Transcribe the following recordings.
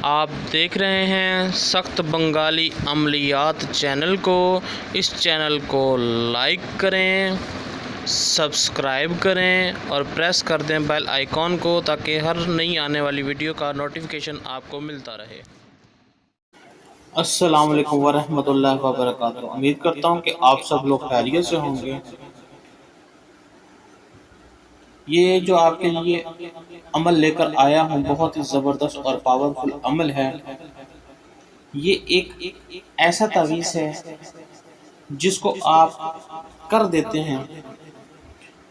آپ دیکھ رہے ہیں سخت بنگالی عملیات چینل کو۔ اس چینل کو لائک کریں، سبسکرائب کریں اور پریس کر دیں بیل آئیکن کو تاکہ ہر نئی آنے والی ویڈیو کا نوٹیفیکیشن آپ کو ملتا رہے۔ السلام علیکم ورحمۃ اللہ وبرکاتہ۔ امید کرتا ہوں کہ آپ سب لوگ خیریت سے ہوں گے۔ یہ جو آپ کے لیے عمل لے کر آیا ہوں بہت ہی زبردست اور پاورفل عمل ہے۔ یہ ایک ایسا تعویذ ہے جس کو آپ کر دیتے ہیں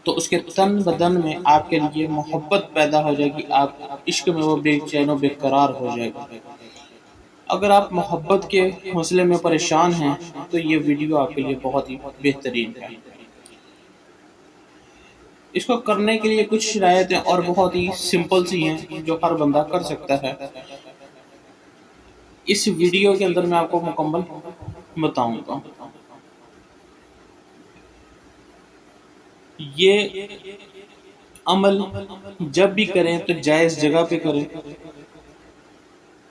تو اس کے تن بدن میں آپ کے لیے محبت پیدا ہو جائے گی، آپ عشق میں وہ بے چین و بے قرار ہو جائے گا۔ اگر آپ محبت کے مسئلے میں پریشان ہیں تو یہ ویڈیو آپ کے لیے بہت ہی بہترین ہے۔ اس کو کرنے کے لیے کچھ شرائطیں اور بہت ہی سمپل سی ہیں جو ہر بندہ کر سکتا ہے۔ اس ویڈیو کے اندر میں آپ کو مکمل بتاؤں گا۔ یہ عمل جب بھی کریں تو جائز جگہ پہ کریں،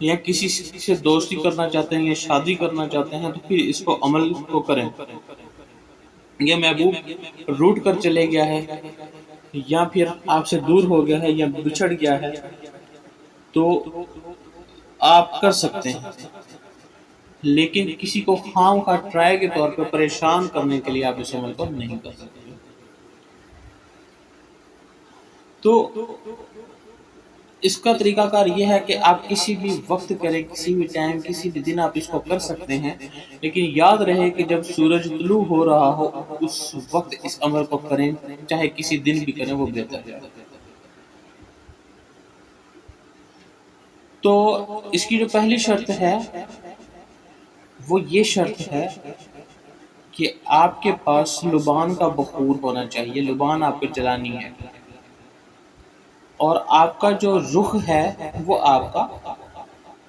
یا کسی سے دوستی کرنا چاہتے ہیں یا شادی کرنا چاہتے ہیں تو پھر اس کو عمل کو کریں۔ یا محبوب روٹ کر چلے گیا ہے یا پھر آپ سے دور ہو گیا ہے یا بچھڑ گیا ہے تو آپ کر سکتے ہیں، لیکن کسی کو خام خواہ ٹرائی کے طور پہ پریشان کرنے کے لیے آپ اس عمل کو نہیں کر سکتے۔ تو اس کا طریقہ کار یہ ہے کہ آپ کسی بھی وقت کریں، کسی بھی ٹائم، کسی بھی دن آپ اس کو کر سکتے ہیں، لیکن یاد رہے کہ جب سورج طلوع ہو رہا ہو اس وقت اس عمل کو کریں، چاہے کسی دن بھی کریں، وہ بہتر ہے۔ تو اس کی جو پہلی شرط ہے وہ یہ شرط ہے کہ آپ کے پاس لبان کا بخور ہونا چاہیے، لبان آپ کو جلانی ہے، اور آپ کا جو رخ ہے وہ آپ کا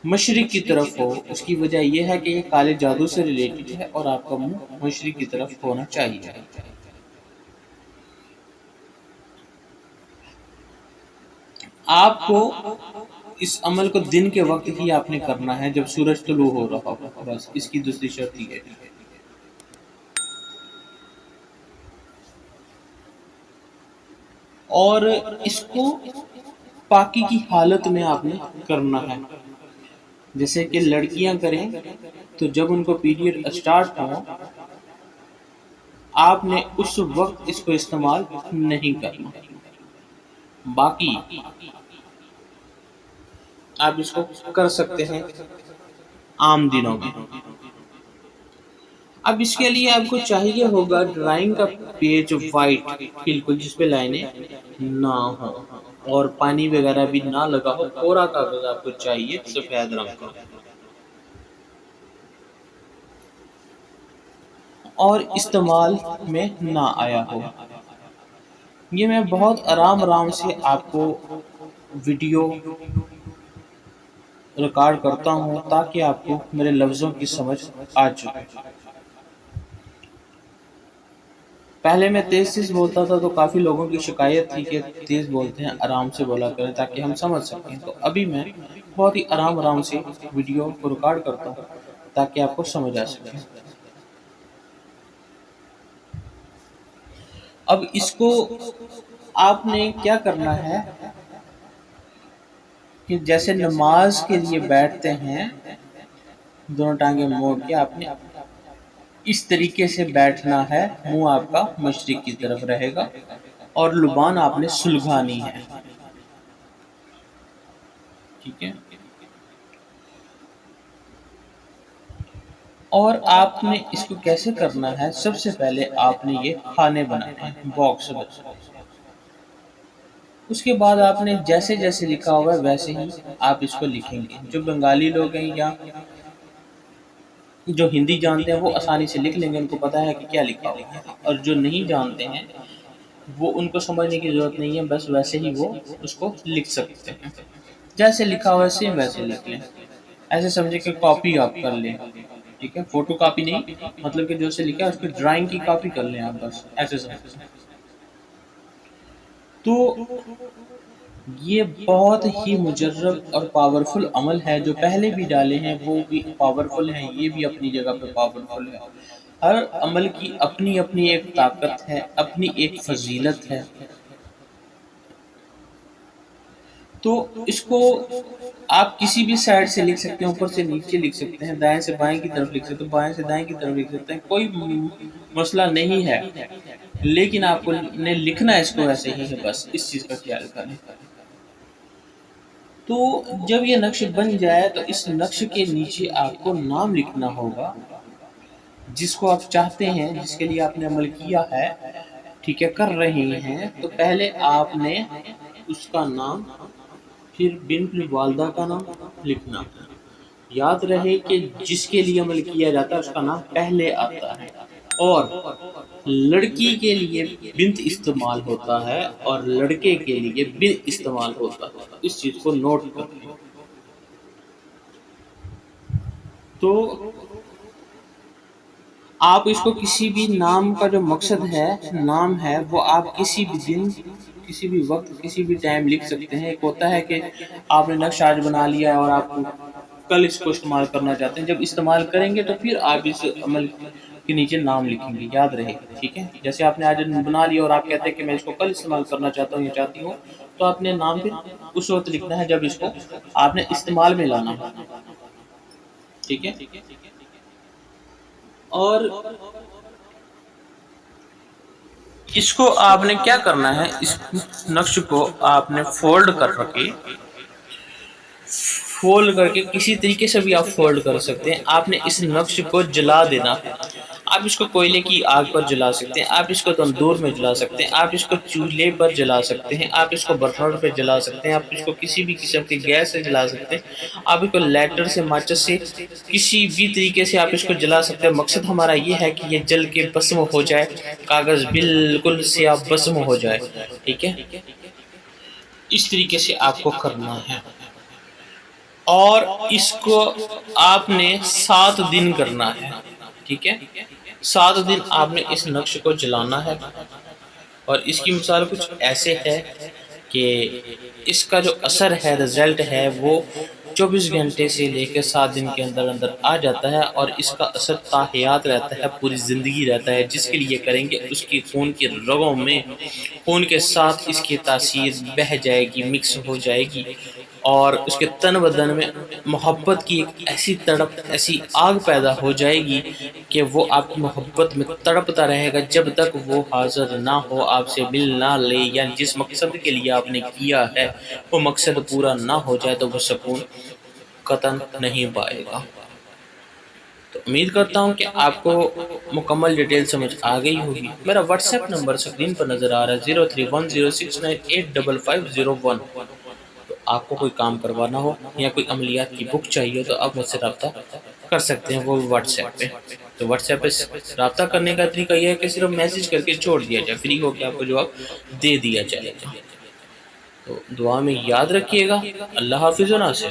مشرق کی طرف ہو۔ اس کی وجہ یہ ہے کہ یہ کالے جادو سے ریلیٹڈ ہے اور آپ کا منہ مشرق کی طرف ہونا چاہیے۔ آپ کو اس عمل کو دن کے وقت ہی آپ نے کرنا ہے جب سورج طلوع ہو رہا ہو، بس اس کی دوسری شرط یہ ہے۔ اور اس کو پاکی کی حالت میں آپ نے کرنا ہے۔ جیسے کہ لڑکیاں کریں تو جب ان کو پیریڈ اسٹارٹ ہو آپ نے اس وقت اس کو استعمال نہیں کرنا، باقی آپ اس کو کر سکتے ہیں عام دنوں میں۔ اب اس کے لیے آپ کو چاہیے ہوگا ڈرائنگ کا پیج وائٹ بالکل، جس پہ لائنیں نہ ہو اور پانی وغیرہ بھی نہ لگا ہو، کورا کاغذ آپ کو چاہیے سفید رنگ کا، اور استعمال میں نہ آیا ہو۔ یہ میں بہت آرام سے آپ کو ویڈیو ریکارڈ کرتا ہوں تاکہ آپ کو میرے لفظوں کی سمجھ آ چکے۔ پہلے میں تیز بولتا تھا تو کافی لوگوں کی شکایت تھی کہ تیز بولتے ہیں، آرام سے بولا کریں تاکہ ہم سمجھ سکیں۔ تو ابھی میں بہت ہی آرام سے ویڈیو کو ریکارڈ کرتا ہوں تاکہ آپ کو سمجھ آ سکے۔ اب اس کو آپ نے کیا کرنا ہے کہ جیسے نماز کے لیے بیٹھتے ہیں دونوں ٹانگیں موڑ کے، آپ نے اس طریقے سے بیٹھنا ہے، منہ آپ کا مشرق کی طرف رہے گا اور لبان آپ نے سلگھانی ہے، ٹھیک ہے۔ اور آپ نے اس کو کیسے کرنا ہے، سب سے پہلے آپ نے یہ کھانے بنانے ہیں، باکس بنانا ہے۔ اس کے بعد آپ نے جیسے جیسے لکھا ہوا ہے ویسے ہی آپ اس کو لکھیں گے۔ جو بنگالی لوگ ہیں یا جو ہندی جانتے ہیں وہ آسانی سے لکھ لیں گے، ان کو پتہ ہے کہ کیا لکھا ہوا ہے، اور جو نہیں جانتے ہیں وہ ان کو سمجھنے کی ضرورت نہیں ہے، بس ویسے ہی وہ اس کو لکھ سکتے ہیں، جیسے لکھا ہوا ہے سیم ویسے لکھ لیں۔ ایسے سمجھے کہ کاپی آپ کر لیں، ٹھیک ہے، فوٹو کاپی نہیں، مطلب کہ جو سے لکھا ہے اس کی ڈرائنگ کی کاپی کر لیں آپ، بس ایسے سمجھیں۔ تو یہ بہت ہی مجرب اور پاورفل عمل ہے، جو پہلے بھی ڈالے ہیں وہ بھی پاورفل ہیں، یہ بھی اپنی جگہ پہ پاورفل ہے۔ ہر عمل کی اپنی اپنی ایک طاقت ہے، اپنی ایک فضیلت ہے۔ تو اس کو آپ کسی بھی سائڈ سے لکھ سکتے ہیں، اوپر سے نیچے لکھ سکتے ہیں، دائیں سے بائیں کی طرف لکھ سکتے ہیں، بائیں سے دائیں کی طرف لکھ سکتے ہیں، کوئی مسئلہ نہیں ہے، لیکن آپ کو نے لکھنا اس کو ایسے ہی ہے، بس اس چیز کا خیال کریں۔ تو جب یہ نقش بن جائے تو اس نقش کے نیچے آپ کو نام لکھنا ہوگا جس کو آپ چاہتے ہیں، جس کے لیے آپ نے عمل کیا ہے، ٹھیک ہے، کر رہے ہیں، تو پہلے آپ نے اس کا نام، پھر بنت والدہ کا نام لکھنا۔ یاد رہے کہ جس کے لیے عمل کیا جاتا ہے اس کا نام پہلے آتا ہے، اور لڑکی کے لیے بنت استعمال ہوتا ہے اور لڑکے کے لیے بن استعمال ہوتا ہے، اس چیز کو نوٹ کریں۔ تو آپ اس کو کسی بھی نام کا جو مقصد ہے، نام ہے، وہ آپ کسی بھی دن، کسی بھی وقت، کسی بھی ٹائم لکھ سکتے ہیں۔ ایک ہوتا ہے کہ آپ نے نقش آج بنا لیا اور آپ کل اس کو استعمال کرنا چاہتے ہیں، جب استعمال کریں گے تو پھر آپ اس عمل کے نیچے نام لکھیں گے، یاد رہے، ٹھیک ہے۔ جیسے آپ نے آج بنا لیا اور آپ کہتے ہیں کہ میں اس کو کل استعمال کرنا چاہتا ہوں یا چاہتی ہوں، تو آپ نے نام پھر اس وقت لکھنا ہے جب اس کو آپ نے استعمال میں لانا ہو، ٹھیک ہے۔ اور اس کو آپ نے کیا کرنا ہے، اس نقش کو آپ نے فولڈ کر کے کسی طریقے سے بھی آپ فولڈ کر سکتے ہیں۔ آپ نے اس نقش کو جلا دینا ہے۔ آپ اس کو کوئلے کی آگ پر جلا سکتے ہیں، آپ اس کو تندور میں جلا سکتے ہیں، آپ اس کو چولہے پر جلا سکتے ہیں، آپ اس کو برنر پہ جلا سکتے ہیں، آپ اس کو کسی بھی قسم کے گیس سے جلا سکتے ہیں، آپ اس کو لائٹر سے، ماچس سے، کسی بھی طریقے سے آپ اس کو جلا سکتے ہیں۔ مقصد ہمارا یہ ہے کہ یہ جل کے بھسم ہو جائے، کاغذ بالکل سیاہ بھسم ہو جائے، ٹھیک ہے۔ اس طریقے سے آپ کو کرنا ہے، اور اس کو آپ نے 7 دن کرنا ہے، ٹھیک ہے۔ 7 دن آپ نے اس نقش کو جلانا ہے، اور اس کی مثال کچھ ایسے ہے کہ اس کا جو اثر ہے، رزلٹ ہے، وہ 24 گھنٹے سے لے کے 7 دن کے اندر اندر آ جاتا ہے، اور اس کا اثر تاحیات رہتا ہے، پوری زندگی رہتا ہے۔ جس کے لیے کریں گے اس کی خون کی رگوں میں، خون کے ساتھ اس کی تاثیر بہہ جائے گی، مکس ہو جائے گی، اور اس کے تن بدن میں محبت کی ایک ایسی تڑپ، ایسی آگ پیدا ہو جائے گی کہ وہ آپ کی محبت میں تڑپتا رہے گا جب تک وہ حاضر نہ ہو، آپ سے مل نہ لے، یعنی جس مقصد کے لیے آپ نے کیا ہے وہ مقصد پورا نہ ہو جائے تو وہ سکون قطعاً نہیں پائے گا۔ تو امید کرتا ہوں کہ آپ کو مکمل ڈیٹیل سمجھ آ گئی ہوگی۔ میرا واٹس ایپ نمبر اسکرین پر نظر آ رہا ہے 031069855501۔ تو آپ کو کوئی کام کروانا ہو یا کوئی عملیات کی بک چاہیے تو آپ مجھ سے رابطہ کر سکتے ہیں، وہ واٹس ایپ پہ۔ تو واٹس ایپ پہ رابطہ کرنے کا طریقہ یہ ہے کہ صرف میسج کر کے چھوڑ دیا جائے، فری ہو کے آپ کو جواب دے دیا جائے گا۔ تو دعا میں یاد رکھیے گا۔ اللہ حافظ و ناصر۔